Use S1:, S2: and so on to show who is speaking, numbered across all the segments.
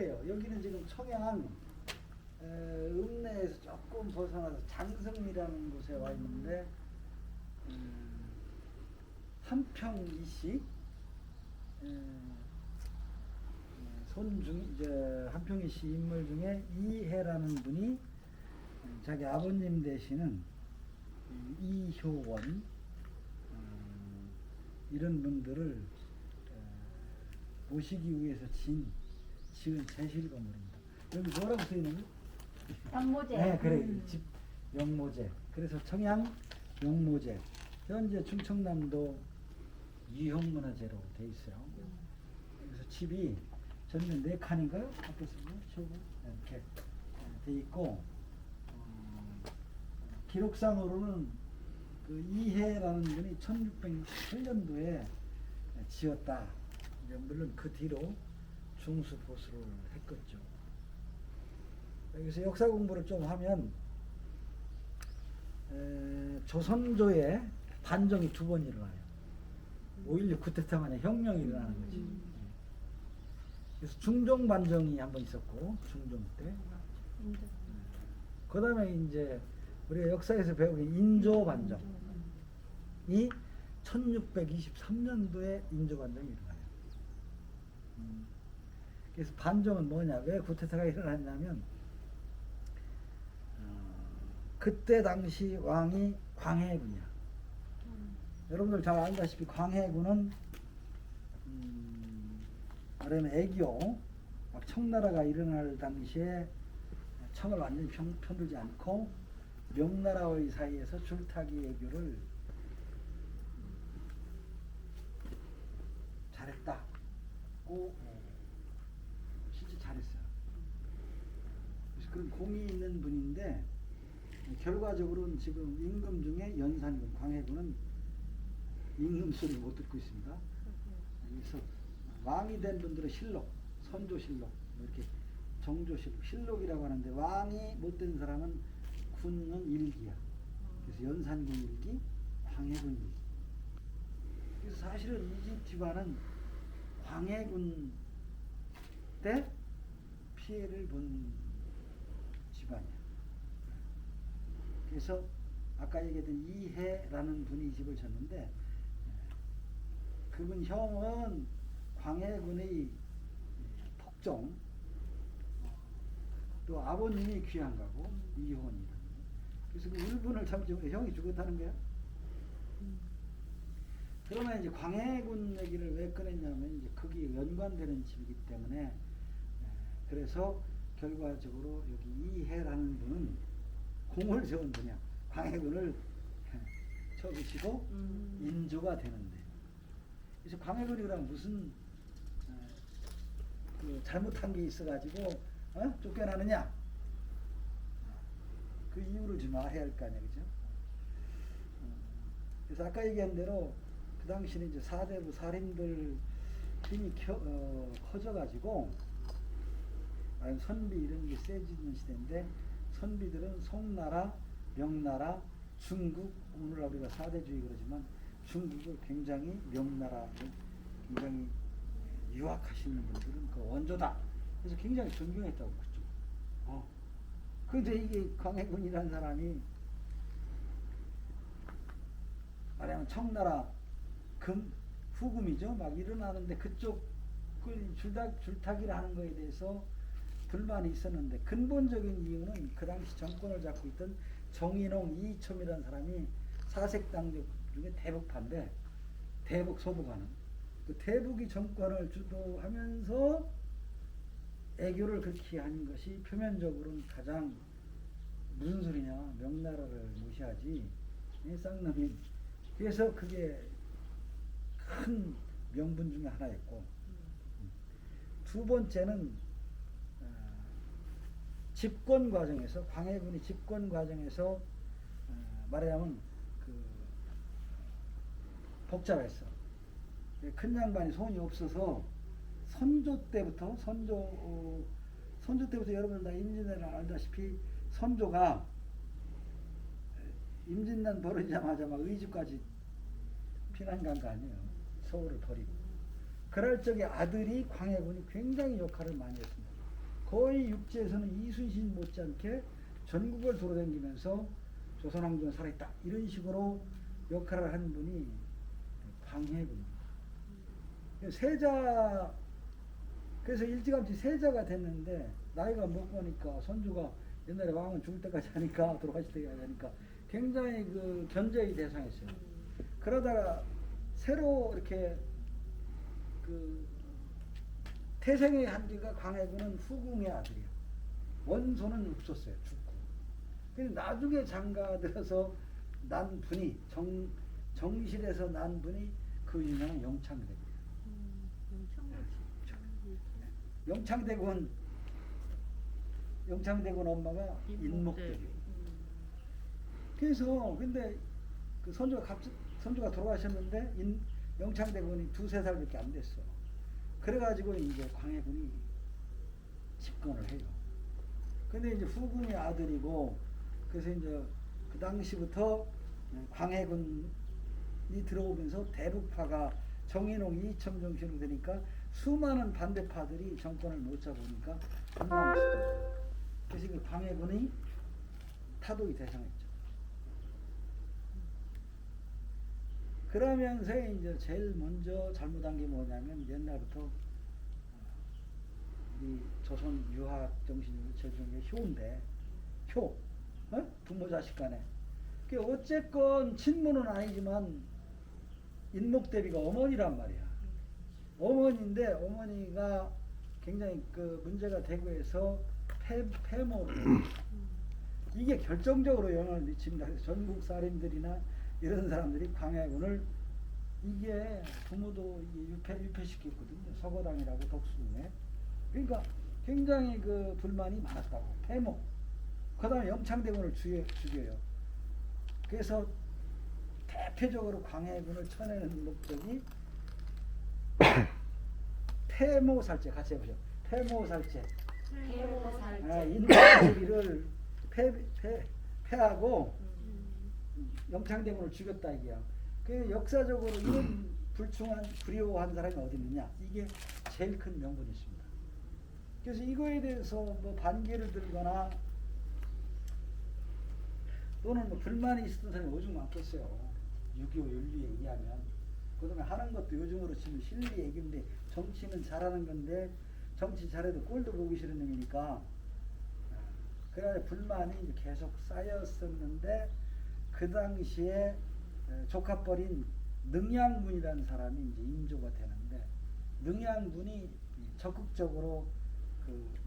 S1: 그래요. 여기는 지금 청양 읍내에서 조금 벗어나서 장성리라는 곳에 와 있는데 한평 이씨 손중 이제 한평 이씨 인물 중에 이해라는 분이 자기 아버님 되시는 이효원 이런 분들을 모시기 위해서 지은 제실 건물입니다. 여기 뭐라고 써 있는 거?
S2: 영모제.
S1: 네, 그래. 집 영모제. 그래서 청양 영모제. 현재 충청남도 유형문화재로 돼 있어요. 그래서 집이 전면 4칸인가요? 앞에서 치우고 이렇게 돼 있고 기록상으로는 그 이해라는 분이 1668년도에 지었다. 물론 그 뒤로 중수 보수를 했겠죠. 여기서 역사 공부를 좀 하면 조선조의 반정이 2번 일어나요. 5.16 쿠데타 만에 혁명이 일어나는 거지. 그래서 중종 반정이 한 번 있었고 중종 때. 그 다음에 이제 우리가 역사에서 배우는 인조 반정이 1623년도에 인조 반정이 일어나요. 그래서 반정은 뭐냐? 왜 쿠데타가 일어났냐면 그때 당시 왕이 광해군이야. 여러분들 잘 알다시피 광해군은 말하면 애교 막 청나라가 일어날 당시에 청을 완전히 편들지 않고 명나라의 사이에서 줄타기 애교를 잘했다고 진짜 잘했어요. 그래서 그런 공이 있는 분인데 결과적으로는 지금 임금 중에 연산군, 광해군은 임금 소리를 못 듣고 있습니다. 그래서 왕이 된 분들은 실록, 선조실록, 뭐 이렇게 정조실록, 실록이라고 하는데 왕이 못 된 사람은 군은 일기야. 그래서 연산군 일기, 광해군 일기. 그래서 사실은 이 집 집안은 광해군 때 피해를 본 집안이야. 그래서 아까 얘기했던 이해라는 분이 이 집을 졌는데 그분 형은 광해군의 폭정 또 아버님이 귀양가고 이효원이라는 그래서 그 울분을 참지 형이 죽었다는 거야. 그러면 이제 광해군 얘기를 왜 꺼냈냐면 이제 거기에 연관되는 집이기 때문에 그래서 결과적으로 여기 이해라는 분은 공을 세운 분이야. 광해군을 쳐주시고 인조가 되는데 그래서 광해군이랑 무슨 그 잘못한 게 있어가지고 쫓겨나느냐 그 이유를 좀 말해야 할 거 아니야, 그죠? 그래서 아까 얘기한 대로 그 당시는 이제 사대부 살인들 힘이 커져가지고 선비 이런 게 세지는 시대인데 선비들은 송나라, 명나라, 중국 오늘날 우리가 사대주의 그러지만 중국을 굉장히 명나라를 굉장히 유학하시는 분들은 그 원조다. 그래서 굉장히 존경했다고 그쪽. 근데 이게 광해군이라는 사람이 말하면 청나라 후금이죠. 막 일어나는데 그쪽 줄타기를 하는 거에 대해서 불만이 있었는데 근본적인 이유는 그 당시 정권을 잡고 있던 정인홍 이이첨이라는 사람이 사색당적 중에 대북파인데 대북 소부가는 그 대북이 정권을 주도하면서 애교를 그렇게 한 것이 표면적으로는 가장 무슨 소리냐 명나라를 무시하지 쌍놈이 그래서 그게 큰 명분 중에 하나였고 두 번째는 집권 과정에서 광해군이 집권 과정에서 말하자면 그 복잡했어. 큰 양반이 손이 없어서 선조 때부터 여러분 다 임진왜란 알다시피 선조가 임진왜란 벌어지자마자 막 의주까지 피난 간 거 아니에요. 서울을 버리고. 그럴 적에 아들이 광해군이 굉장히 역할을 많이 했습니다. 거의 육지에서는 이순신 못지않게 전국을 돌아다니면서 조선왕조는 살아있다 이런 식으로 역할을 하는 분이 광해군입니다. 세자, 그래서 일찌감치 세자가 됐는데 나이가 먹으니까 선조가 옛날에 왕은 죽을 때까지 하니까 돌아가실 때까지 하니까 굉장히 그 견제의 대상이었어요. 그러다가 새로 이렇게 그 태생의 한지가 광해군은 후궁의 아들이야. 원소는 없었어요. 죽고. 근데 나중에 장가 들어서 난 분이 정실에서 난 분이 그 유명한 영창대군이에요. 영창대군 엄마가 인목대비. 그래서 근데 그 선조가 돌아가셨는데 영창대군이 2~3살밖에 안 됐어. 그래가지고 이제 광해군이 집권을 해요. 근데 이제 후궁의 아들이고, 그래서 이제 그 당시부터 광해군이 들어오면서 대북파가 정인홍이 이첨정신으로 되니까 수많은 반대파들이 정권을 못 잡으니까 한강했어요. 그래서 그 광해군이 타도의 대상이었죠. 그러면서 이제 제일 먼저 잘못한 게 뭐냐면 옛날부터 이 조선 유학 정신이 제일 중요한 게 효인데, 부모 자식 간에. 어쨌건 친모는 아니지만 인목대비가 어머니란 말이야. 어머니인데 어머니가 굉장히 그 문제가 되고 해서 폐모로 이게 결정적으로 영향을 미칩니다. 그래서 전국 사림들이나 이런 사람들이 광해군을 이게 부모도 유폐시켰거든요. 서거당이라고 독수궁에. 그러니까 굉장히 그 불만이 많았다고. 폐모. 그 다음에 영창대군을 죽여요. 그래서 대표적으로 광해군을 쳐내는 목적이 폐모살제. 같이 해보죠. 폐모살제. 인도주의를 폐하고 영창대군을 죽였다 이게야. 그 역사적으로 이런 불충한 불효한 사람이 어디 있느냐? 이게 제일 큰 명분이 있습니다. 그래서 이거에 대해서 뭐 반기를 들거나 또는 뭐 불만이 있었던 사람이 오죽 많겠어요. 6.25 윤리에 의하면. 그다음에 하는 것도 요즘으로 치면 실리 얘기인데 정치는 잘하는 건데 정치 잘해도 꼴도 보기 싫은 놈이니까. 그래서 불만이 이제 계속 쌓였었는데 그 당시에 조카뻘인 능양군이라는 사람이 이제 인조가 되는데 능양군이 적극적으로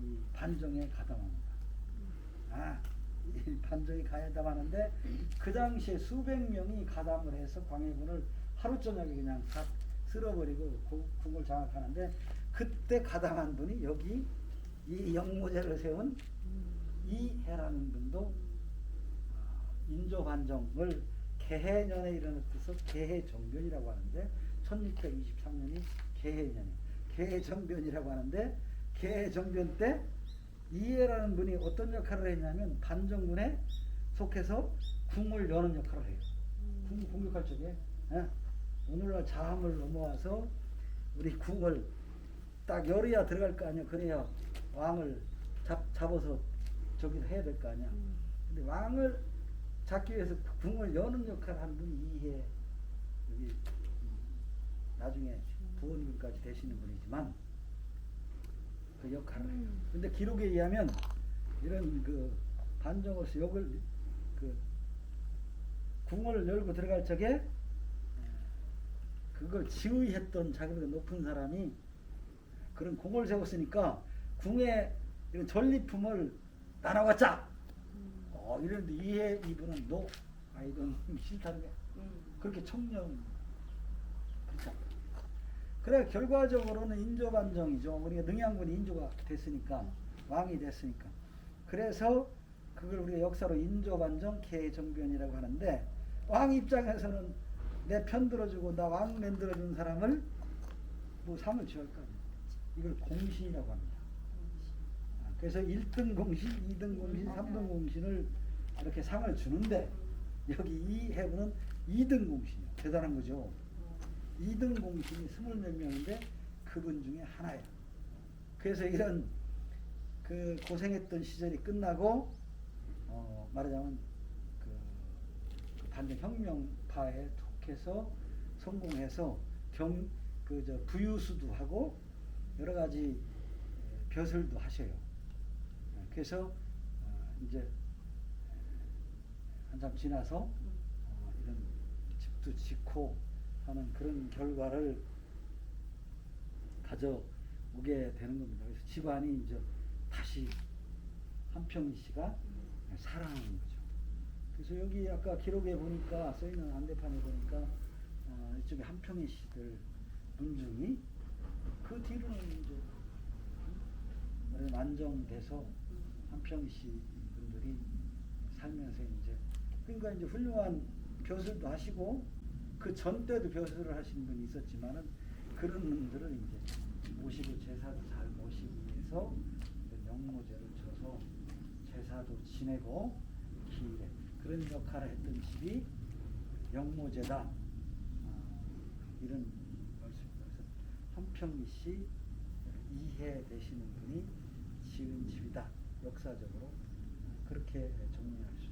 S1: 이 반정에 가담합니다. 이 반정에 가담하는데 그 당시에 수백 명이 가담을 해서 광해군을 하루 저녁에 그냥 다 쓸어버리고 궁을 장악하는데 그때 가담한 분이 여기 이 영모제를 세운 이해라는 분도 인조반정을 개해년에 일어났어서 개해정변이라고 하는데 1623년이 개해년이에요. 개해정변이라고 하는데 개해정변 때 이해라는 분이 어떤 역할을 했냐면 반정군에 속해서 궁을 여는 역할을 해요. 궁 공격할 적에 오늘날 자함을 넘어와서 우리 궁을 딱 열어야 들어갈 거 아니야. 그래야 왕을 잡아서 저기를 해야 될 거 아니야. 근데 왕을 잡기 위해서 궁을 여는 역할을 한 분이 이해, 여기 나중에 부모님까지 되시는 분이지만 그 역할을 해요. 근데 기록에 의하면 이런 그 반정으로서 역을 그 궁을 열고 들어갈 적에 그걸 지휘했던 자기보다 높은 사람이 그런 궁을 세웠으니까 궁에 이런 전리품을 나눠갖자. 이런데 이해 이분은 너 아이건 싫다는 게 그렇게 청렴 그렇지 않다. 그래 결과적으로는 인조반정이죠. 우리가 능양군이 인조가 됐으니까 왕이 됐으니까. 그래서 그걸 우리가 역사로 인조반정 개정변이라고 하는데 왕 입장에서는 내 편 들어주고 나 왕 만들어준 사람을 뭐 상을 지을 거 아니에요. 이걸 공신이라고 합니다. 그래서 1등 공신, 2등 공신, 3등 공신을 이렇게 상을 주는데 여기 이 해군은 2등 공신이에요. 대단한 거죠. 2등 공신이 20몇 명인데 그분 중에 하나예요. 그래서 이런 그 고생했던 시절이 끝나고 말하자면 그 반대 혁명파에 톡해서 성공해서 부유수도 하고 여러 가지 벼슬도 하셔요. 그래서 이제 한참 지나서 이런 집도 짓고 하는 그런 결과를 가져오게 되는 겁니다. 그래서 집안이 이제 다시 한평희 씨가 살아나는 거죠. 그래서 여기 아까 기록에 보니까 써있는 안대판에 보니까 이쪽에 한평희 씨들 문중이 그 뒤로는 이제 안정돼서 한평희 씨 분들이 살면서 이제 그러니까 이제 훌륭한 벼슬도 하시고 그 전 때도 벼슬을 하신 분이 있었지만은 그런 분들을 이제 모시고 제사도 잘 모시기 위해서 영모제를 쳐서 제사도 지내고 기일에 그런 역할을 했던 집이 영모제다. 이런 말씀입니다. 그래서 한평희 씨 이해되시는 분이 지은 집이다. 역사적으로 그렇게 정리할 수